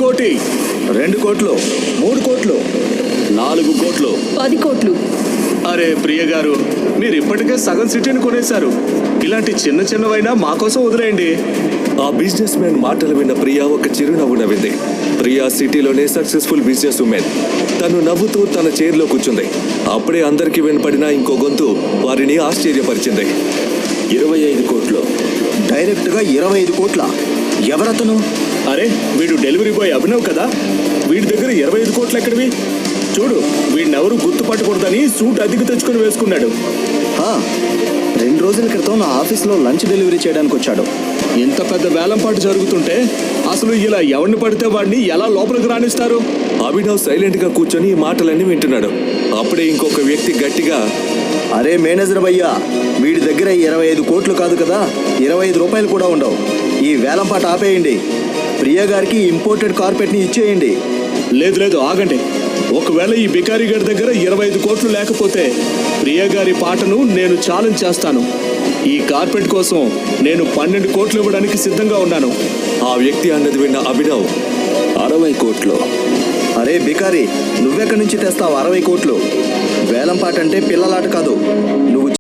కోటి, 2 కోట్లు, 3 కోట్లు, 4 కోట్లు, 10 కోట్లు. అరే ప్రియ గారు, మీరు ఇప్పటికే సగం సిటీని కొనేశారు. ఇలాంటి చిన్న చిన్నవైనా మా కోసం వదిలేయండి. ఆ బిజినెస్ మ్యాన్ మాటలు విన్న ప్రియా ఒక చిరునవ్వు నవ్వింది. ప్రియా సిటీలోనే సక్సెస్ఫుల్ బిజినెస్ ఉమెన్. తను నవ్వుతూ తన చైర్లో కూర్చుంది. అప్పుడే అందరికీ వినపడిన ఇంకో గొంతు వారిని ఆశ్చర్యపరిచింది. 25 కోట్లు, డైరెక్ట్గా 25 కోట్ల. ఎవరతను? అరే వీడు డెలివరీ బాయ్ అభినవ్ కదా. వీడి దగ్గర 25 కోట్లు ఎక్కడివి? చూడు, వీడినెవరు గుర్తుపట్టకూడదని సూట్ అద్దెకు తెచ్చుకొని వేసుకున్నాడు. 2 రోజుల క్రితం నా ఆఫీస్లో లంచ్ డెలివరీ చేయడానికి వచ్చాడు. ఇంత పెద్ద వేలంపాటు జరుగుతుంటే అసలు ఇలా ఎవరిని పడితే వాడిని ఎలా లోపలికి రాణిస్తారు? అభినవ్ సైలెంట్ గా కూర్చొని ఈ మాటలన్నీ వింటున్నాడు. అప్పుడే ఇంకొక వ్యక్తి గట్టిగా, అరే మేనేజర్ భయ్యా, వీడి దగ్గర 25 కోట్లు కాదు కదా, 25 రూపాయలు కూడా ఉండవు. ఈ వేలంపాట ఆపేయండి. ప్రియ గారికి ఇంపోర్టెడ్ కార్పెట్ని ఇచ్చేయండి. లేదు ఆగండి. ఒకవేళ ఈ బికారి గారి దగ్గర 25 కోట్లు లేకపోతే ప్రియ గారి పాటను నేను ఛాలెంజ్ చేస్తాను. ఈ కార్పెట్ కోసం నేను 12 కోట్లు ఇవ్వడానికి సిద్ధంగా ఉన్నాను. ఆ వ్యక్తి అన్నది విన్న అభినవ్, 60 కోట్లు. అరే బికారి, నువ్వెక్కడి నుంచి తెస్తావు 60 కోట్లు? వేలంపాట అంటే పిల్లలాట కాదు. నువ్వు